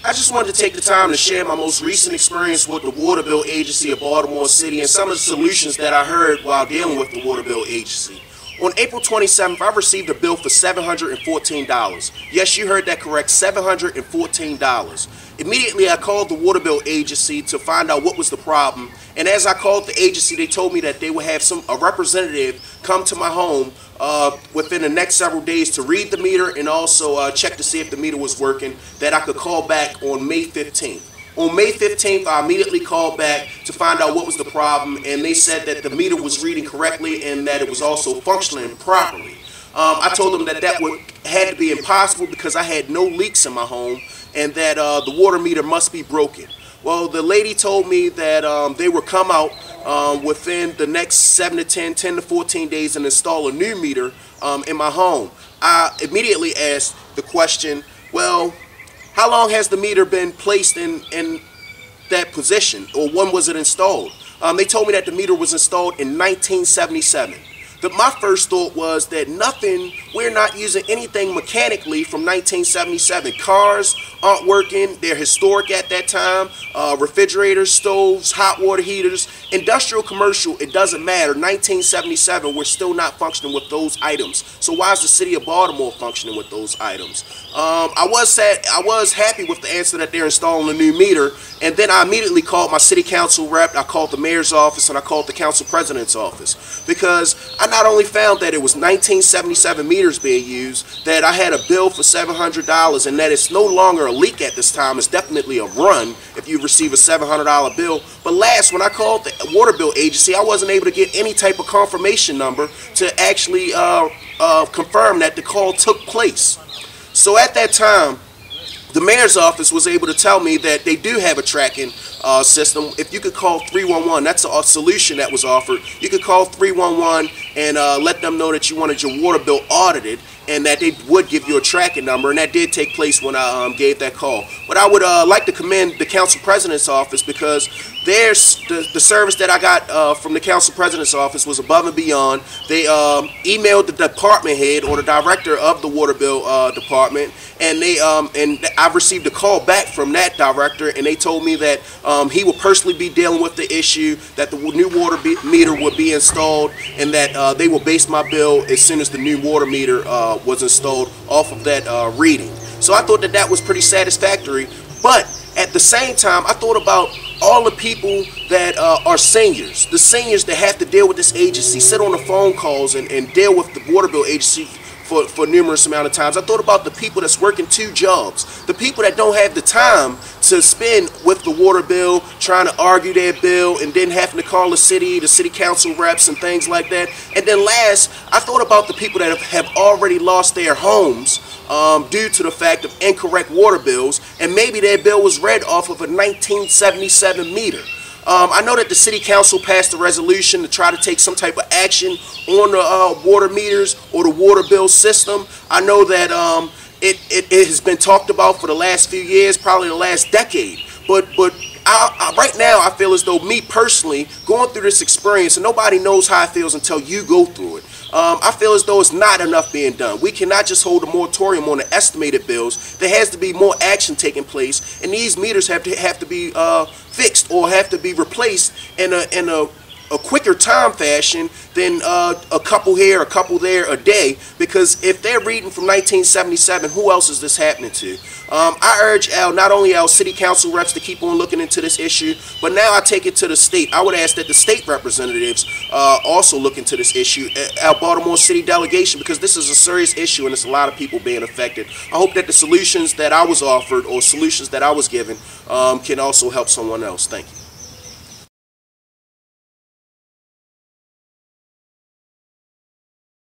I just wanted to take the time to share my most recent experience with the Water Bill Agency of Baltimore City and some of the solutions that I heard while dealing with the Water Bill Agency. On April 27th, I received a bill for $714. Yes, you heard that correct, $714. Immediately, I called the Water Bill Agency to find out what was the problem. And as I called the agency, they told me that they would have a representative come to my home within the next several days to read the meter and also check to see if the meter was working, that I could call back on May 15th. On May 15th, I immediately called back to find out what was the problem, and they said that the meter was reading correctly and that it was also functioning properly. I told them that had to be impossible because I had no leaks in my home and that the water meter must be broken. Well, the lady told me that they would come out within the next 7 to 10 to 14 days and install a new meter in my home. I immediately asked the question, well, how long has the meter been placed in that position, or when was it installed? They told me that the meter was installed in 1977. My first thought was that we're not using anything mechanically from 1977. Cars aren't working, they're historic at that time. Refrigerators, stoves, hot water heaters, industrial, commercial, it doesn't matter. 1977, we're still not functioning with those items. So why is the city of Baltimore functioning with those items? I was happy with the answer that they're installing a new meter, and then I immediately called my city council rep, I called the mayor's office, and I called the council president's office, because I not only found that it was 1977 meters being used, that I had a bill for $700, and that it's no longer a leak at this time, it's definitely a run if you receive a $700 bill. But last, when I called the Water Bill Agency, I wasn't able to get any type of confirmation number to actually confirm that the call took place. So at that time, the mayor's office was able to tell me that they do have a tracking system. If you could call 311, that's a solution that was offered. You could call 311 and let them know that you wanted your water bill audited and that they would give you a tracking number, and that did take place when I gave that call. But I would like to commend the council president's office, because the service that I got from the council president's office was above and beyond. They emailed the department head or the director of the water bill department, and I've received a call back from that director, and they told me that he will personally be dealing with the issue, that the new water meter would be installed, and that they will base my bill as soon as the new water meter was installed off of that reading. So I thought that was pretty satisfactory. But at the same time, I thought about all the people that are seniors, the seniors that have to deal with this agency, sit on the phone calls and deal with the water bill agency for numerous amount of times. I thought about the people that's working 2 jobs, the people that don't have the time to spend with the water bill, trying to argue their bill, and then having to call the city council reps and things like that. And then last, I thought about the people that have already lost their homes due to the fact of incorrect water bills, and maybe their bill was read off of a 1977 meter. I know that the city council passed a resolution to try to take some type of action on the water meters or the water bill system. I know that it has been talked about for the last few years, probably the last decade. But right now, I feel as though me personally, going through this experience, and nobody knows how it feels until you go through it. I feel as though it's not enough being done. We cannot just hold a moratorium on the estimated bills. There has to be more action taking place, and these meters have to be fixed or have to be replaced in a quicker time fashion than a couple here, a couple there a day, because if they're reading from 1977, who else is this happening to? I urge not only our city council reps to keep on looking into this issue, but now I take it to the state. I would ask that the state representatives also look into this issue, our Baltimore City delegation, because this is a serious issue and there's a lot of people being affected. I hope that the solutions that I was offered or solutions that I was given can also help someone else. Thank you.